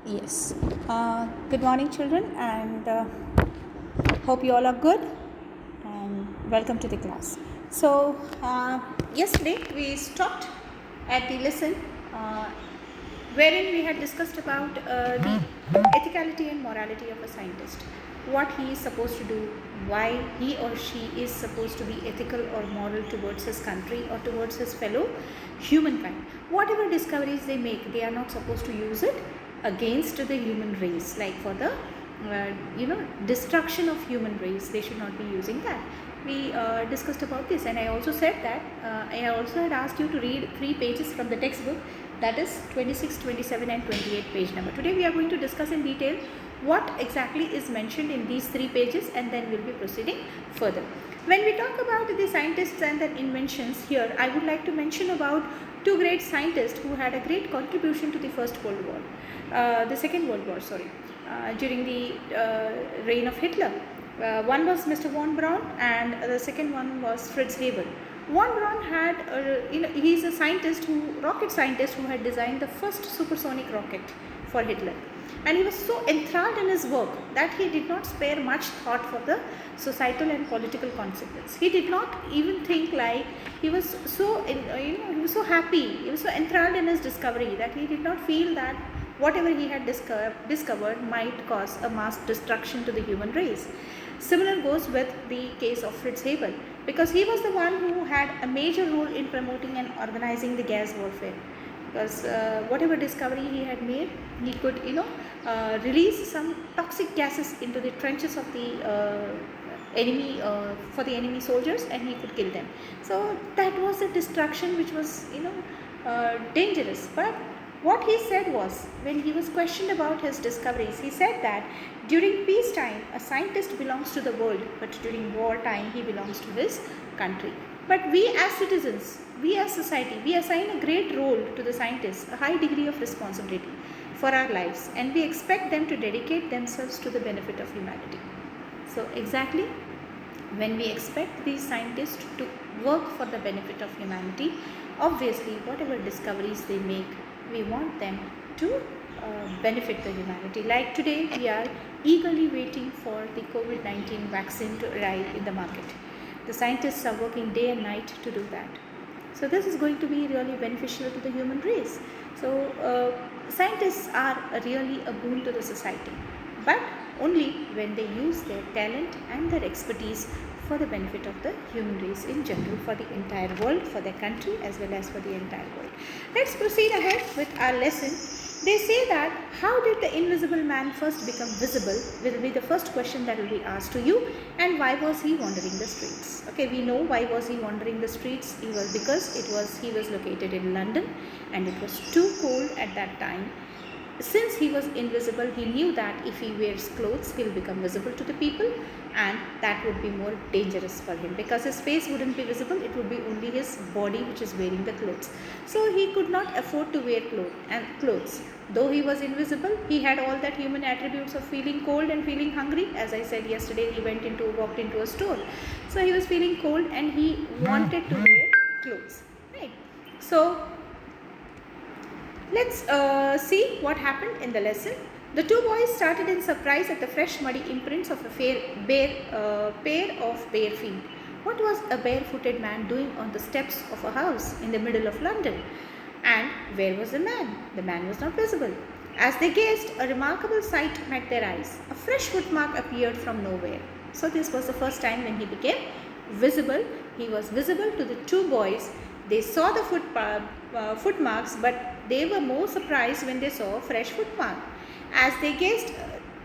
Yes. Good morning, children, and hope you all are good. And welcome to the class. So, yesterday we stopped at the lesson wherein we had discussed about the ethicality and morality of a scientist, what he is supposed to do, why he or she is supposed to be ethical or moral towards his country or towards his fellow humankind. Whatever discoveries they make, they are not supposed to use it against the human race, like for the destruction of human race. They should not be using that. We discussed about this, and I also said that I also had asked you to read 3 pages from the textbook, that is 26, 27 and 28 page number. Today we are going to discuss in detail what exactly is mentioned in these 3 pages, and then we'll be proceeding further. When we talk about the scientists and their inventions, here I would like to mention about 2 great scientists who had a great contribution to the Second World War, during the reign of Hitler. One was Mr. von Braun, and the second one was Fritz Haber. Von Braun had, he is a rocket scientist who had designed the first supersonic rocket for Hitler. And he was so enthralled in his work that he did not spare much thought for the societal and political consequence. He did not even think, like, he was so, he was so happy, he was so enthralled in his discovery that he did not feel that whatever he had discovered might cause a mass destruction to the human race. Similar goes with the case of Fritz Haber, because he was the one who had a major role in promoting and organizing the gas warfare. Because whatever discovery he had made, he could release some toxic gases into the trenches of the enemy, for the enemy soldiers, and he could kill them. So that was a destruction which was dangerous. But what he said was, when he was questioned about his discoveries, he said that during peacetime a scientist belongs to the world, but during wartime he belongs to his country. But we as citizens, we as society, we assign a great role to the scientists, a high degree of responsibility for our lives, and we expect them to dedicate themselves to the benefit of humanity. So exactly, when we expect these scientists to work for the benefit of humanity, obviously whatever discoveries they make, we want them to benefit the humanity. Like today, we are eagerly waiting for the COVID-19 vaccine to arrive in the market. The scientists are working day and night to do that. So this is going to be really beneficial to the human race. So scientists are really a boon to the society, but only when they use their talent and their expertise for the benefit of the human race in general, for the entire world, for their country as well as for the entire world. Let's proceed ahead with our lesson. They say that how did the invisible man first become visible will be the first question that will be asked to you, and why was he wandering the streets? Okay, we know why was he wandering the streets. He was located in London, and it was too cold at that time. Since he was invisible, he knew that if he wears clothes, he will become visible to the people, and that would be more dangerous for him, because his face wouldn't be visible, it would be only his body which is wearing the clothes. So he could not afford to wear clothes. Though he was invisible, he had all that human attributes of feeling cold and feeling hungry. As I said yesterday, he walked into a store. So he was feeling cold and he wanted to wear clothes. Right. So let's see what happened in the lesson. The 2 boys started in surprise at the fresh muddy imprints of a pair of bare feet. What was a barefooted man doing on the steps of a house in the middle of London? And where was the man? The man was not visible. As they gazed, a remarkable sight met their eyes. A fresh footmark appeared from nowhere. So this was the first time when he became visible. He was visible to the 2 boys. They saw the footmarks, but they were more surprised when they saw a fresh footmark. As they gazed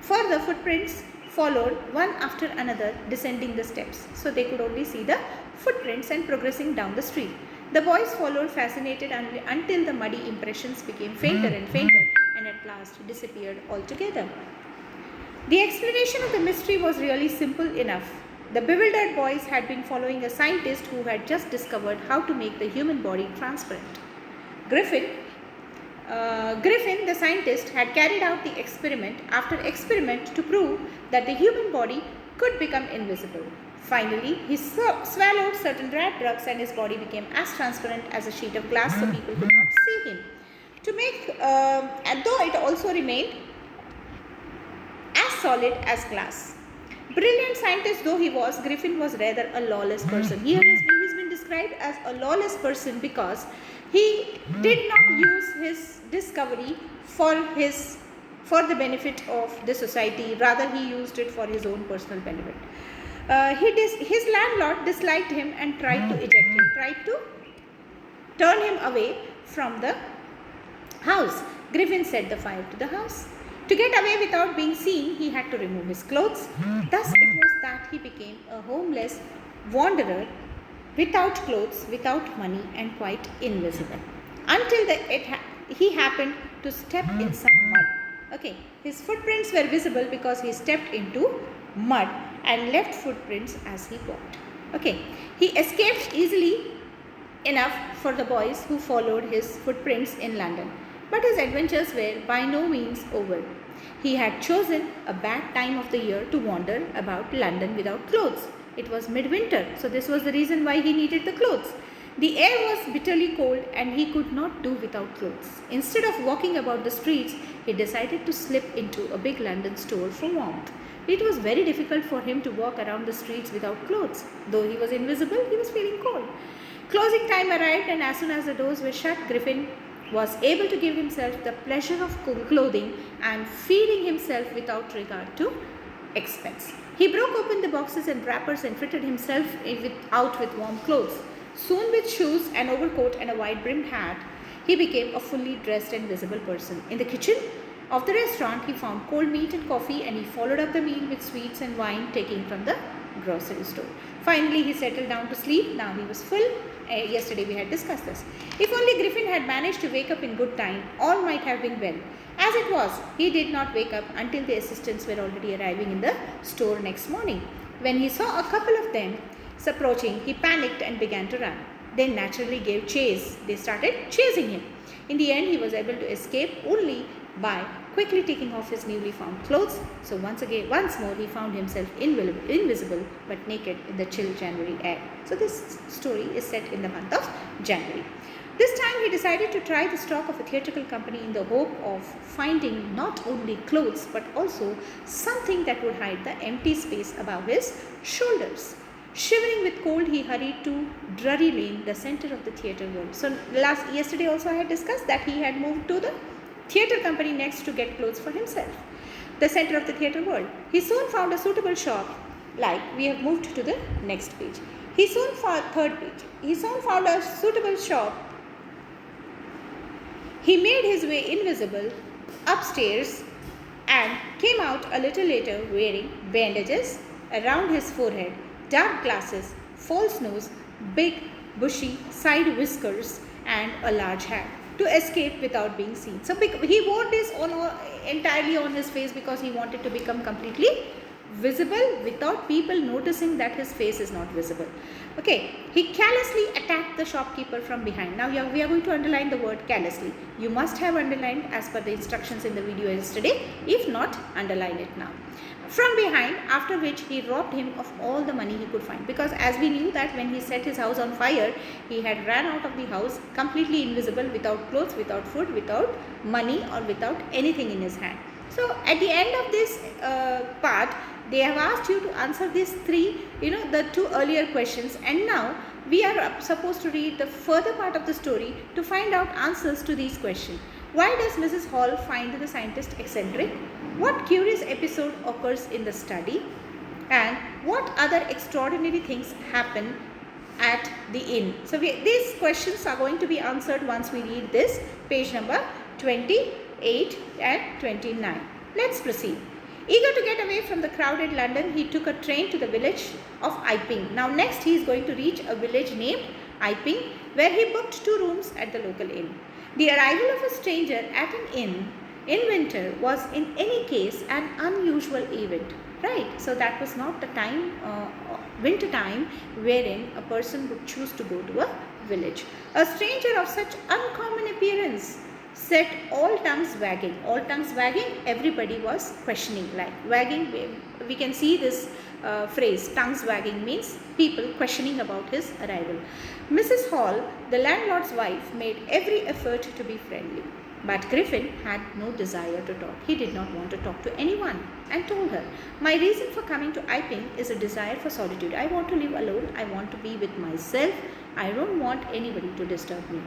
further, footprints followed one after another, descending the steps. So they could only see the footprints and progressing down the street. The boys followed, fascinated, until the muddy impressions became fainter and fainter, and at last disappeared altogether. The explanation of the mystery was really simple enough. The bewildered boys had been following a scientist who had just discovered how to make the human body transparent. Griffin, the scientist, had carried out the experiment after experiment to prove that the human body could become invisible. Finally, he swallowed certain rat drugs and his body became as transparent as a sheet of glass, so people could not see him. to make, and though it also remained as solid as glass. Brilliant scientist though he was, Griffin was rather a lawless person. Here he's been described as a lawless person because he did not use his discovery for the benefit of the society. Rather, he used it for his own personal benefit. His landlord disliked him and tried to eject him, tried to turn him away from the house. Griffin set the fire to the house. To get away without being seen, he had to remove his clothes. Thus, it was that he became a homeless wanderer without clothes, without money, and quite invisible. Until he happened to step in some mud. Okay, his footprints were visible because he stepped into mud and left footprints as he walked. Okay, he escaped easily enough for the boys who followed his footprints in London. But his adventures were by no means over. He had chosen a bad time of the year to wander about London without clothes. It was midwinter, so this was the reason why he needed the clothes. The air was bitterly cold and he could not do without clothes. Instead of walking about the streets, he decided to slip into a big London store for warmth. It was very difficult for him to walk around the streets without clothes. Though he was invisible, he was feeling cold. Closing time arrived, and as soon as the doors were shut, Griffin was able to give himself the pleasure of clothing and feeding himself without regard to expense. He broke open the boxes and wrappers and fitted himself out with warm clothes. Soon, with shoes, an overcoat, and a wide-brimmed hat, he became a fully dressed and visible person. In the kitchen of the restaurant, he found cold meat and coffee, and he followed up the meal with sweets and wine taken from the grocery store. Finally, he settled down to sleep. Now he was full. Yesterday we had discussed this. If only Griffin had managed to wake up in good time, all might have been well. As it was, he did not wake up until the assistants were already arriving in the store next morning. When he saw a couple of them approaching, he panicked and began to run. They naturally gave chase. They started chasing him. In the end, he was able to escape only by quickly taking off his newly found clothes. So once more, he found himself invisible but naked in the chill January air. So this story is set in the month of January. This time he decided to try the stock of a theatrical company in the hope of finding not only clothes but also something that would hide the empty space above his shoulders. Shivering with cold, he hurried to Drury Lane, the center of the theatre world. So yesterday also I had discussed that he had moved to the theatre company next to get clothes for himself, the center of the theatre world. He soon found a suitable shop. Like, we have moved to the next page. He soon found a suitable shop. He made his way invisible upstairs and came out a little later wearing bandages around his forehead, dark glasses, false nose, big bushy side whiskers, and a large hat to escape without being seen. So he wore this entirely on his face because he wanted to become completely visible without people noticing that his face is not visible. Okay, he callously attacked the shopkeeper from behind. Now we are going to underline the word callously. You must have underlined as per the instructions in the video yesterday. If not, underline it now. From behind, after which he robbed him of all the money he could find, because as we knew that when he set his house on fire, he had ran out of the house completely invisible, without clothes, without food, without money, or without anything in his hand. So at the end of this part, they have asked you to answer these three, the two earlier questions, and now we are supposed to read the further part of the story to find out answers to these questions. Why does Mrs. Hall find the scientist eccentric? What curious episode occurs in the study? And what other extraordinary things happen at the inn? So these questions are going to be answered once we read this, page number 28 and 29. Let's proceed. Eager to get away from the crowded London, he took a train to the village of Iping. Now next he is going to reach a village named Iping, where he booked 2 rooms at the local inn. The arrival of a stranger at an inn in winter was in any case an unusual event, right? So that was not the time, winter time, wherein a person would choose to go to a village. A stranger of such uncommon appearance set all tongues wagging. All tongues wagging, everybody was questioning, like wagging. We can see this phrase, tongues wagging, means people questioning about his arrival. Mrs. Hall, the landlord's wife, made every effort to be friendly. But Griffin had no desire to talk. He did not want to talk to anyone and told her, "My reason for coming to Iping is a desire for solitude. I want to live alone. I want to be with myself. I don't want anybody to disturb me.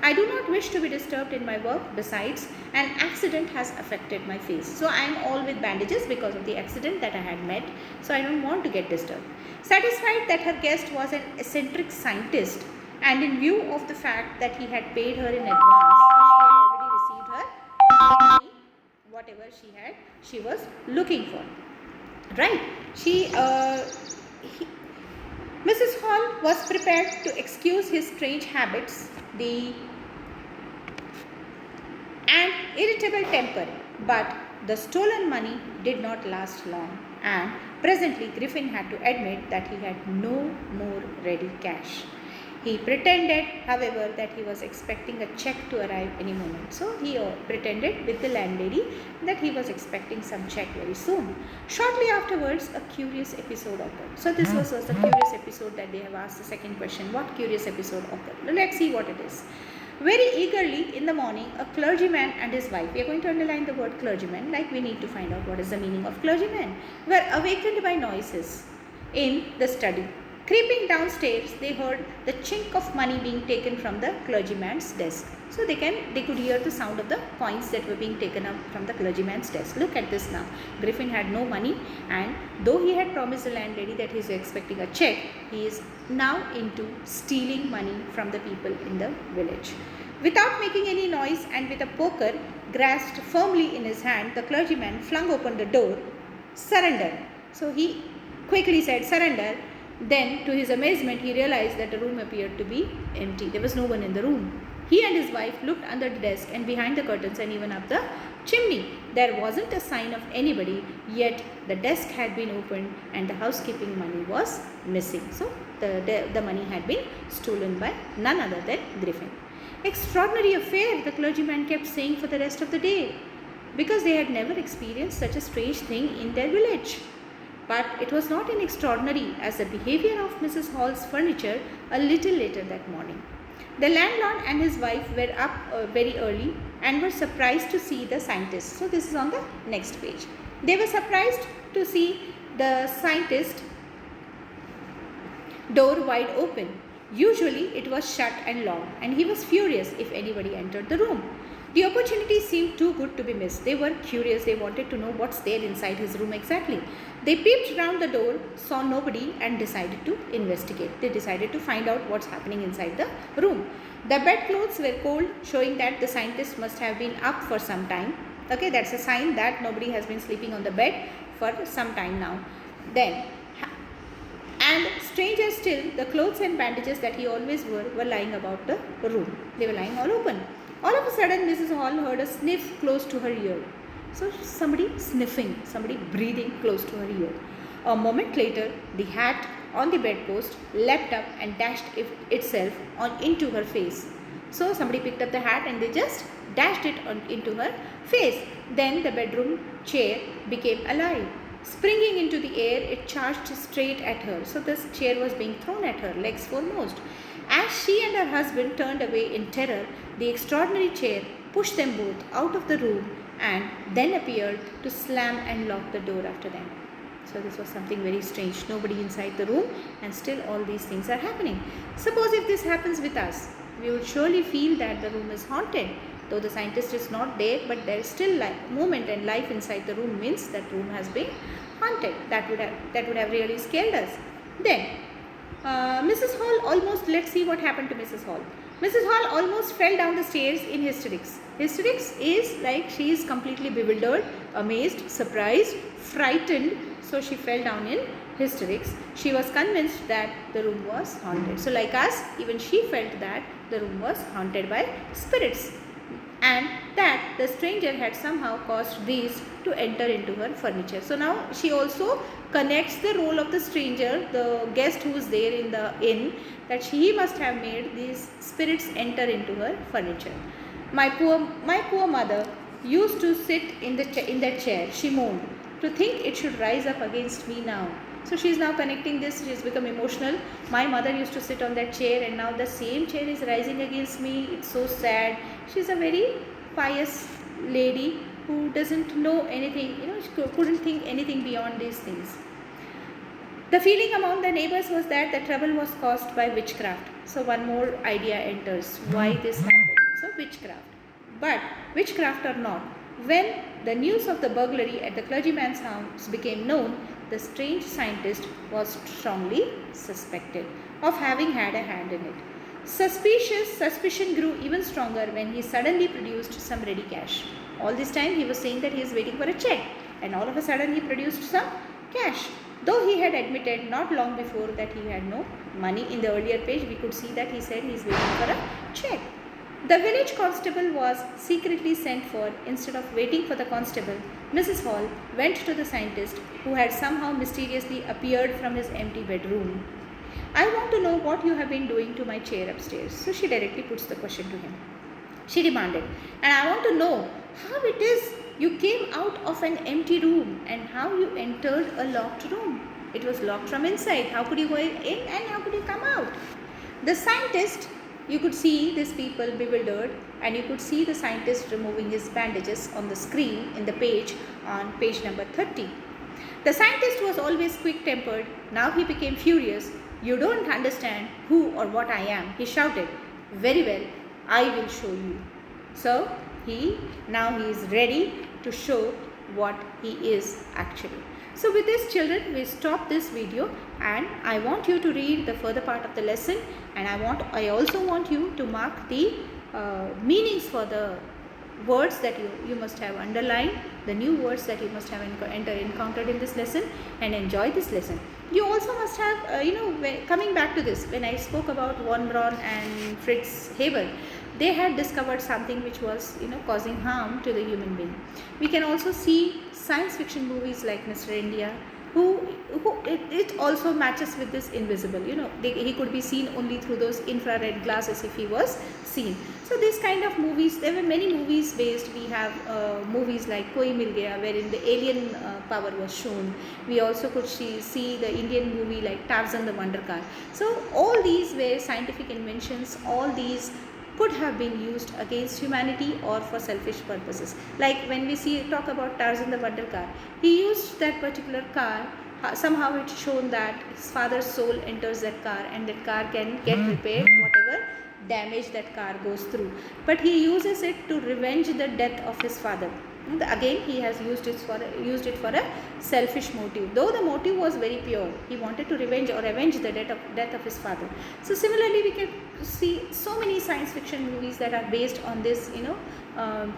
I do not wish to be disturbed in my work. Besides, an accident has affected my face. So I am all with bandages because of the accident that I had met. So I don't want to get disturbed." Satisfied that her guest was an eccentric scientist, and in view of the fact that he had paid her in advance, so she had already received her money, whatever she was looking for. Right? Mrs. Hall was prepared to excuse his strange habits, and irritable temper, but the stolen money did not last long, and presently Griffin had to admit that he had no more ready cash. He pretended, however, that he was expecting a check to arrive any moment. So he pretended with the landlady that he was expecting some check very soon. Shortly afterwards, a curious episode occurred. So this was a curious episode that they have asked the second question. What curious episode occurred? Let's see what it is. Very eagerly in the morning, a clergyman and his wife, we are going to underline the word clergyman, like we need to find out what is the meaning of clergyman, were awakened by noises in the study. Creeping downstairs, they heard the chink of money being taken from the clergyman's desk. So they could hear the sound of the coins that were being taken up from the clergyman's desk. Look at this now. Griffin had no money, and though he had promised the landlady that he is expecting a check, he is now into stealing money from the people in the village. Without making any noise and with a poker grasped firmly in his hand, the clergyman flung open the door. "Surrender." So he quickly said, "Surrender." Then, to his amazement, he realized that the room appeared to be empty. There was no one in the room. He and his wife looked under the desk and behind the curtains and even up the chimney. There wasn't a sign of anybody, yet the desk had been opened and the housekeeping money was missing. So, the money had been stolen by none other than Griffin. "Extraordinary affair," the clergyman kept saying for the rest of the day, because they had never experienced such a strange thing in their village. But it was not an extraordinary as the behavior of Mrs. Hall's furniture a little later that morning. The landlord and his wife were up very early and were surprised to see the scientist. So this is on the next page. They were surprised to see the scientist door wide open. Usually it was shut and locked, and he was furious if anybody entered the room. The opportunity seemed too good to be missed. They were curious. They wanted to know what's there inside his room exactly. They peeped round the door, saw nobody, and decided to investigate. They decided to find out what's happening inside the room. The bedclothes were cold, showing that the scientist must have been up for some time. Okay, that's a sign that nobody has been sleeping on the bed for some time now. And stranger still, the clothes and bandages that he always wore were lying about the room. They were lying all open. All of a sudden, Mrs. Hall heard a sniff close to her ear. So somebody sniffing, somebody breathing close to her ear. A moment later, the hat on the bedpost leapt up and dashed itself into her face. So somebody picked up the hat and they just dashed it into her face. Then the bedroom chair became alive. Springing into the air, it charged straight at her. So this chair was being thrown at her, legs foremost. As she and her husband turned away in terror, the extraordinary chair pushed them both out of the room and then appeared to slam and lock the door after them. So this was something very strange. Nobody inside the room, and still all these things are happening. Suppose if this happens with us, we would surely feel that the room is haunted. Though the scientist is not there, but there is still movement and life inside the room, means that room has been haunted. That would have really scared us. Then Mrs. Hall almost, let's see what happened to Mrs. Hall. Mrs. Hall almost fell down the stairs in hysterics. Hysterics is like she is completely bewildered, amazed, surprised, frightened. So she fell down in hysterics. She was convinced that the room was haunted. So like us, even she felt that the room was haunted by spirits, and that the stranger had somehow caused these to enter into her furniture. So now she also connects the role of the stranger, the guest who is there in the inn, that she must have made these spirits enter into her furniture. My poor mother used to sit in that chair, she moaned, to think it should rise up against me now. So she is now connecting this, she has become emotional. My mother used to sit on that chair and now the same chair is rising against me. It's so sad. She is a very pious lady who doesn't know anything, she couldn't think anything beyond these things. The feeling among the neighbors was that the trouble was caused by witchcraft. So one more idea enters why this happened. So witchcraft. But witchcraft or not, when the news of the burglary at the clergyman's house became known, the strange scientist was strongly suspected of having had a hand in it. Suspicion grew even stronger when he suddenly produced some ready cash. All this time he was saying that he is waiting for a check, and all of a sudden he produced some cash. Though he had admitted not long before that he had no money. In the earlier page we could see that he said he is waiting for a check. The village constable was secretly sent for. Instead of waiting for the constable, Mrs. Hall went to the scientist, who had somehow mysteriously appeared from his empty bedroom. I want to know what you have been doing to my chair upstairs. So she directly puts the question to him. She demanded, and I want to know how it is you came out of an empty room and how you entered a locked room. It was locked from inside. How could you go in and how could you come out? The scientist, you could see these people bewildered, and you could see the scientist removing his bandages on the screen in the page on page number 30. The scientist was always quick-tempered. Now he became furious. You don't understand who or what I am, he shouted. Very well, I will show you. So now he is ready to show what he is actually. So with this, children, we stop this video, and I want you to read the further part of the lesson, and I also want you to mark the meanings for the words that you must have underlined, the new words that you must have encountered in this lesson, and enjoy this lesson. You also must have, coming back to this, when I spoke about von Braun and Fritz Haber, they had discovered something which was causing harm to the human being. We can also see science fiction movies like Mr. India, who it also matches with this invisible. He could be seen only through those infrared glasses if he was seen. So these kind of movies, there were many movies based. We have movies like Koi Mil Gaya, wherein the alien power was shown. We also could see the Indian movie like Tarzan the Wonder Car. So all these were scientific inventions. All these could have been used against humanity or for selfish purposes. Like when we talk about Tarzan the Wonder Car, he used that particular car. Somehow it's shown that his father's soul enters that car, and that car can get repaired whatever damage that car goes through. But he uses it to revenge the death of his father. Again, he has used it for a selfish motive, though the motive was very pure. He wanted to avenge the death of his father. So similarly, we can see so many science fiction movies that are based on this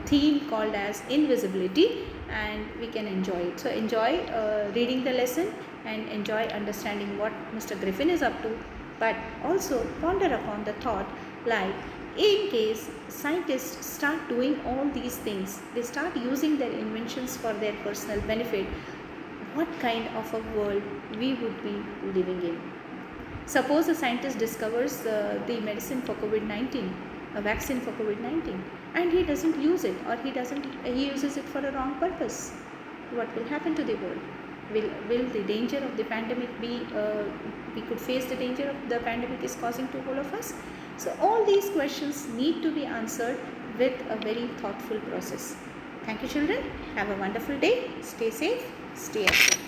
theme called as invisibility, and we can enjoy it. So enjoy reading the lesson and enjoy understanding what Mr. Griffin is up to, but also ponder upon the thought, like, in case scientists start doing all these things, they start using their inventions for their personal benefit, what kind of a world we would be living in. Suppose a scientist discovers the medicine for COVID-19, a vaccine for COVID-19, and he doesn't use it, or he uses it for a wrong purpose. What will happen to the world? Will the danger of the pandemic be, we could face the danger of the pandemic is causing to all of us? So all these questions need to be answered with a very thoughtful process. Thank you, children. Have a wonderful day. Stay safe. Stay active.